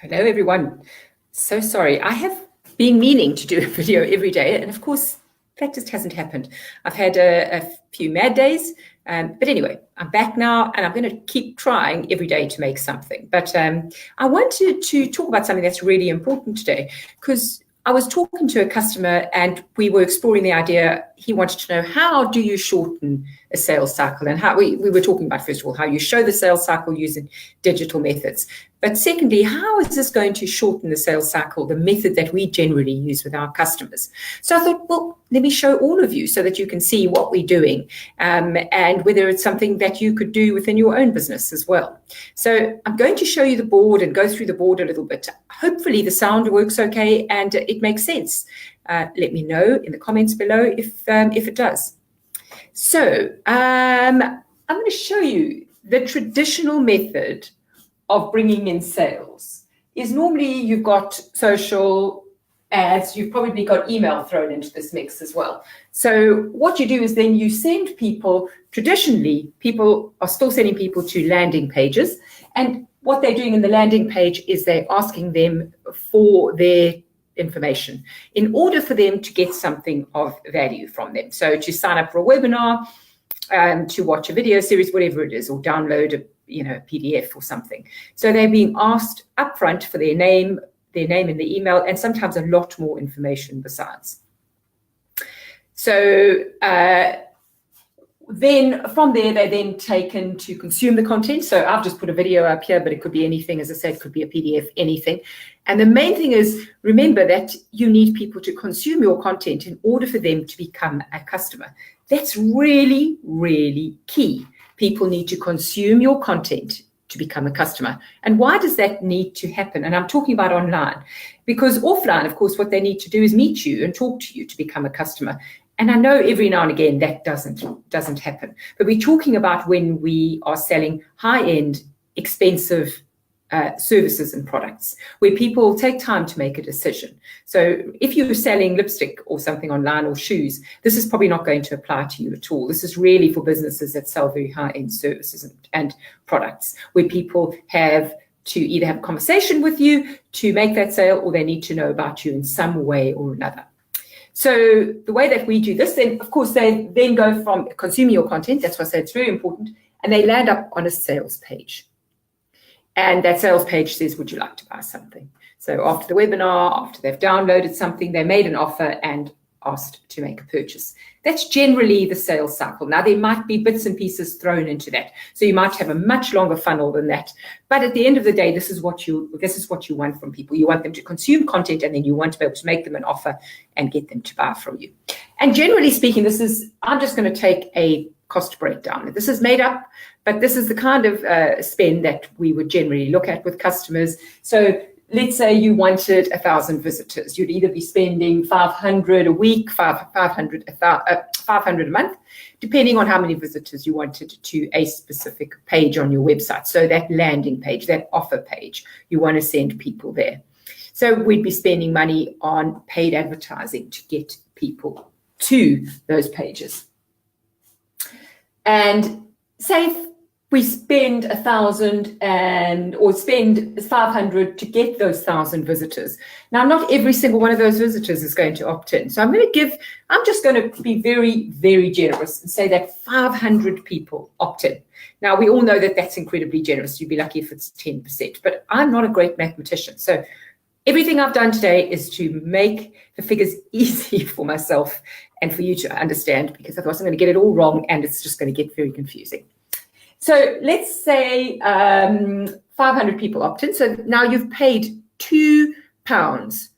Hello, everyone. So sorry. I have been meaning to do a video every day, and of course, that just hasn't happened. I've had a few mad days, but anyway, I'm back now, and I'm going to keep trying every day to make something. But I wanted to talk about something that's really important today, because I was talking to a customer, and we were exploring the idea. He wanted to know, how do you shorten a sales cycle? And how we were talking about, first of all, how you show the sales cycle using digital methods. But secondly, how is this going to shorten the sales cycle, the method that we generally use with our customers? So I thought, well, let me show all of you so that you can see what we're doing, and whether it's something that you could do within your own business as well. So I'm going to show you the board and go through the board a little bit. Hopefully the sound works okay and it makes sense. Let me know in the comments below if it does. So I'm going to show you the traditional method of bringing in sales. Is normally you've got social ads, you've probably got email thrown into this mix as well. So what you do is then you send people, traditionally people are still sending people to landing pages, and what they're doing in the landing page is they're asking them for their information in order for them to get something of value from them. So to sign up for a webinar, to watch a video series, whatever it is, or download a PDF or something. So they're being asked upfront for their name in the email, and sometimes a lot more information besides. So then from there, they're then taken to consume the content. So I've just put a video up here, but it could be anything. As I said, it could be a PDF, anything. And the main thing is, remember that you need people to consume your content in order for them to become a customer. That's really, really key. People need to consume your content to become a customer. And why does that need to happen? And I'm talking about online, because offline, of course, what they need to do is meet you and talk to you to become a customer. And I know every now and again that doesn't happen. But we're talking about when we are selling high-end, expensive services and products, where people take time to make a decision. So if you're selling lipstick or something online, or shoes, this is probably not going to apply to you at all. This is really for businesses that sell very high-end services and products, where people have to either have a conversation with you to make that sale, or they need to know about you in some way or another. So the way that we do this, then, of course, they then go from consuming your content, that's why I say it's very important, and they land up on a sales page. And that sales page says, would you like to buy something? So after the webinar, after they've downloaded something, they made an offer and asked to make a purchase. That's generally the sales cycle. Now, there might be bits and pieces thrown into that. So you might have a much longer funnel than that. But at the end of the day, this is what you want from people. You want them to consume content, and then you want to be able to make them an offer and get them to buy from you. And generally speaking, I'm just going to take a cost breakdown. This is made up, but this is the kind of spend that we would generally look at with customers. So let's say you wanted 1,000 visitors. You'd either be spending 500 a week, 500 a month, depending on how many visitors you wanted to a specific page on your website. So that landing page, that offer page, you want to send people there. So we'd be spending money on paid advertising to get people to those pages. And say if we spend 1,000 or spend 500 to get those 1,000 visitors. Now, not every single one of those visitors is going to opt in. So I'm just going to be very, very generous and say that 500 people opt in. Now, we all know that that's incredibly generous. You'd be lucky if it's 10%, but I'm not a great mathematician. So everything I've done today is to make the figures easy for myself and for you to understand, because otherwise I'm going to get it all wrong and it's just going to get very confusing. So let's say 500 people opt in. So now you've paid £2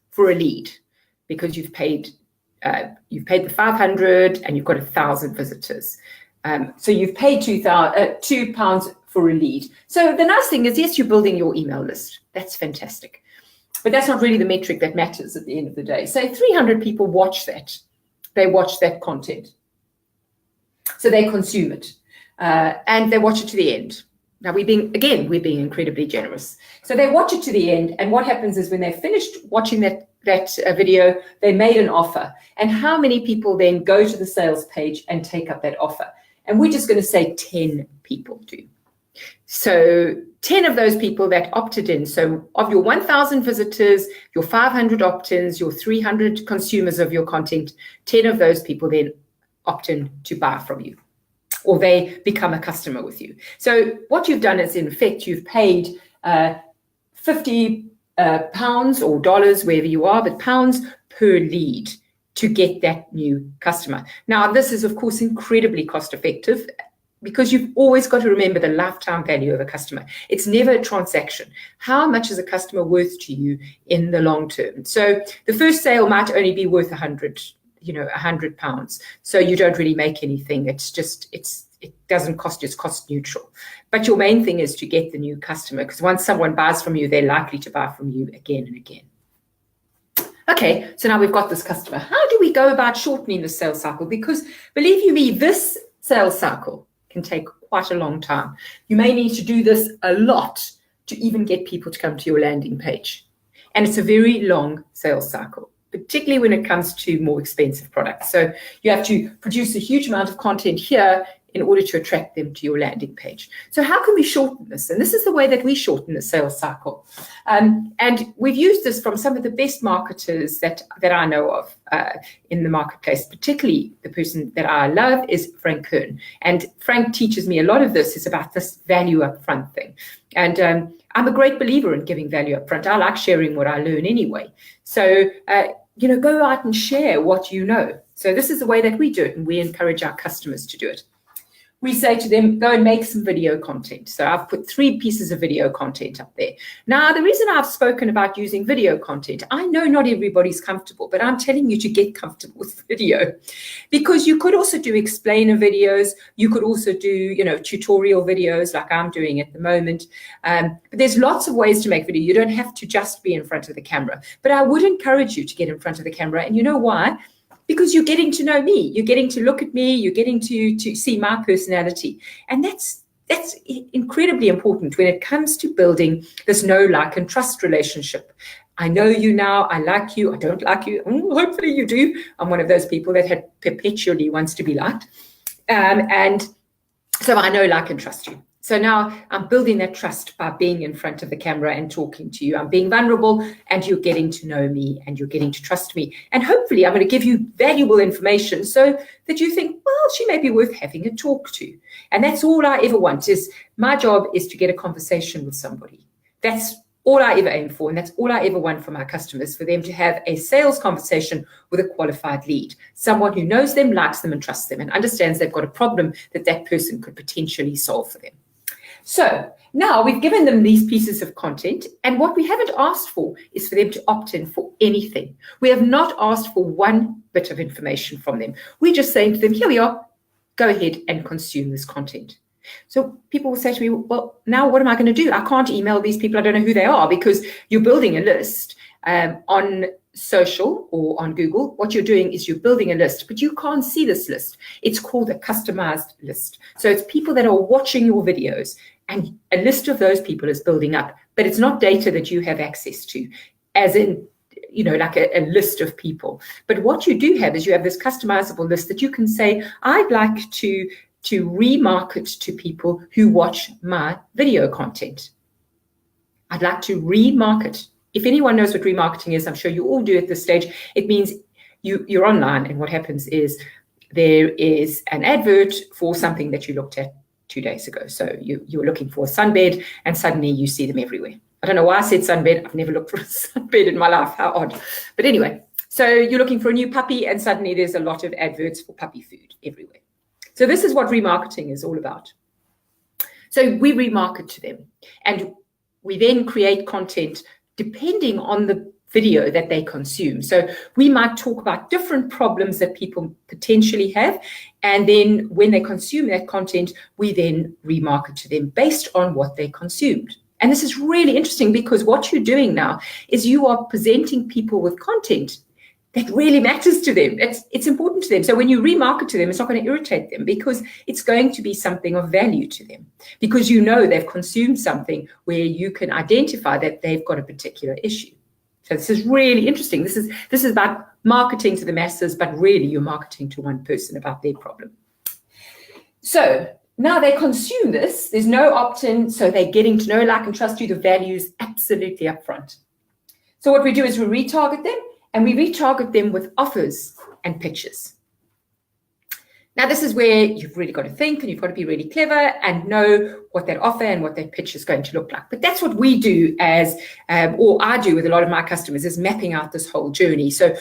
for a lead, because you've paid the 500 and you've got 1,000 visitors. So you've paid £2 for a lead. So the nice thing is, yes, you're building your email list. That's fantastic. But that's not really the metric that matters at the end of the day. Say 300 people watch that. They watch that content. So they consume it. And they watch it to the end. Now, we're being incredibly generous. So they watch it to the end. And what happens is, when they're finished watching that video, they made an offer. And how many people then go to the sales page and take up that offer? And we're just going to say 10 people do. So 10 of those people that opted in, so of your 1,000 visitors, your 500 opt-ins, your 300 consumers of your content, 10 of those people then opt in to buy from you, or they become a customer with you. So what you've done is, in effect, you've paid 50 pounds or dollars, wherever you are, but pounds per lead to get that new customer. Now, this is, of course, incredibly cost effective, because you've always got to remember the lifetime value of a customer. It's never a transaction. How much is a customer worth to you in the long term? So the first sale might only be worth 100, £100. So you don't really make anything. It doesn't cost you, it's cost neutral. But your main thing is to get the new customer, because once someone buys from you, they're likely to buy from you again and again. Okay, so now we've got this customer. How do we go about shortening the sales cycle? Because believe you me, this sales cycle can take quite a long time. You may need to do this a lot to even get people to come to your landing page. And it's a very long sales cycle, particularly when it comes to more expensive products. So you have to produce a huge amount of content here in order to attract them to your landing page. So how can we shorten this? And this is the way that we shorten the sales cycle. And we've used this from some of the best marketers that I know of in the marketplace. Particularly the person that I love is Frank Kern. And Frank teaches me a lot of this. It's about this value upfront thing. And I'm a great believer in giving value upfront. I like sharing what I learn anyway. So, go out and share what you know. So this is the way that we do it, and we encourage our customers to do it. We say to them, go and make some video content. So I've put 3 pieces of video content up there. Now, the reason I've spoken about using video content, I know not everybody's comfortable, but I'm telling you to get comfortable with video, because you could also do explainer videos. You could also do, tutorial videos like I'm doing at the moment. But there's lots of ways to make video. You don't have to just be in front of the camera, but I would encourage you to get in front of the camera. And you know why? Because you're getting to know me, you're getting to look at me, you're getting to see my personality. And that's incredibly important when it comes to building this know, like, and trust relationship. I know you now, I like you, I don't like you. Hopefully you do. I'm one of those people that perpetually wants to be liked. And so I know, like, and trust you. So now I'm building that trust by being in front of the camera and talking to you. I'm being vulnerable, and you're getting to know me, and you're getting to trust me. And hopefully I'm going to give you valuable information so that you think, well, she may be worth having a talk to. And that's all I ever want. Is my job is to get a conversation with somebody. That's all I ever aim for. And that's all I ever want from our customers, for them to have a sales conversation with a qualified lead, someone who knows them, likes them, and trusts them, and understands they've got a problem that person could potentially solve for them. So now we've given them these pieces of content, and what we haven't asked for is for them to opt in for anything. We have not asked for one bit of information from them. We're just saying to them, here we are, go ahead and consume this content. So people will say to me, well, now what am I going to do? I can't email these people. I don't know who they are, because you're building a list on social or on Google. What you're doing is you're building a list, but you can't see this list. It's called a customized list. So it's people that are watching your videos, and a list of those people is building up, but it's not data that you have access to, as in, like a list of people. But what you do have is you have this customizable list that you can say, I'd like to remarket to people who watch my video content. I'd like to remarket. If anyone knows what remarketing is, I'm sure you all do at this stage. It means you're online, and what happens is there is an advert for something that you looked at 2 days ago. So you were looking for a sunbed, and suddenly you see them everywhere. I don't know why I said sunbed. I've never looked for a sunbed in my life. How odd. But anyway, so you're looking for a new puppy, and suddenly there's a lot of adverts for puppy food everywhere. So this is what remarketing is all about. So we remarket to them, and we then create content depending on the video that they consume. So we might talk about different problems that people potentially have, and then when they consume that content, we then remarket to them based on what they consumed. And this is really interesting, because what you're doing now is you are presenting people with content that really matters to them. It's important to them. So when you remarket to them, it's not going to irritate them, because it's going to be something of value to them, because they've consumed something where you can identify that they've got a particular issue. So this is really interesting. This is about marketing to the masses, but really you're marketing to one person about their problem. So Now they consume this. There's no opt-in, so they're getting to know, like, and trust you. The value is absolutely upfront. So what we do is we retarget them, and we retarget them with offers and pitches. Now, this is where you've really got to think, and you've got to be really clever and know what that offer and what that pitch is going to look like. But that's what we do or I do with a lot of my customers, is mapping out this whole journey. So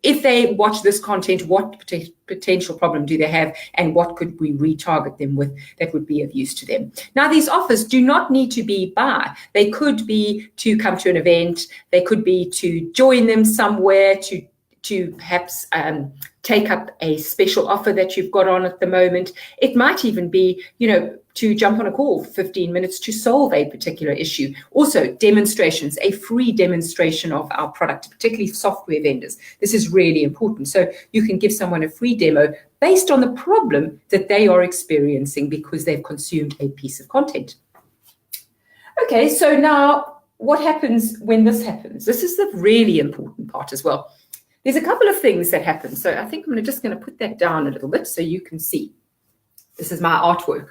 if they watch this content, what potential problem do they have, and what could we retarget them with that would be of use to them? Now, these offers do not need to be buy. They could be to come to an event. They could be to join them somewhere, to perhaps take up a special offer that you've got on at the moment. It might even be, to jump on a call for 15 minutes to solve a particular issue. Also, demonstrations, a free demonstration of our product, particularly software vendors. This is really important. So you can give someone a free demo based on the problem that they are experiencing because they've consumed a piece of content. Okay, so now what happens when this happens? This is the really important part as well. There's a couple of things that happen. So I think I'm just going to put that down a little bit so you can see. This is my artwork.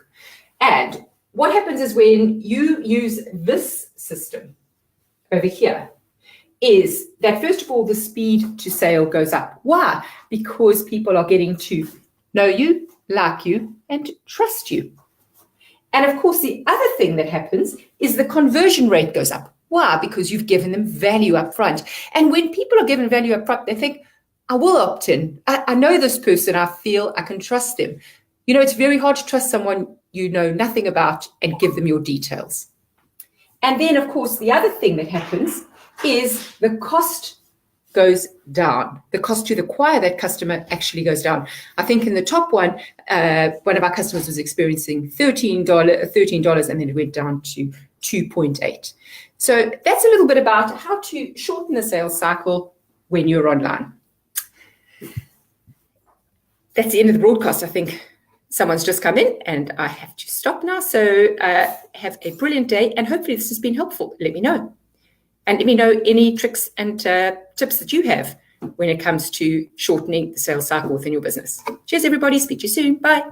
And what happens is when you use this system over here is that, first of all, the speed to sale goes up. Why? Because people are getting to know you, like you, and trust you. And of course, the other thing that happens is the conversion rate goes up. Why? Because you've given them value up front. And when people are given value up front, they think, I will opt in. I know this person. I feel I can trust them. It's very hard to trust someone you know nothing about and give them your details. And then, of course, the other thing that happens is the cost goes down. The cost to acquire that customer actually goes down. I think in the top one of our customers was experiencing $13, and then it went down to 2.8. So that's a little bit about how to shorten the sales cycle when you're online. That's the end of the broadcast. I think someone's just come in and I have to stop now. So have a brilliant day, and hopefully this has been helpful. Let me know. And let me know any tricks and tips that you have when it comes to shortening the sales cycle within your business. Cheers, everybody. Speak to you soon. Bye.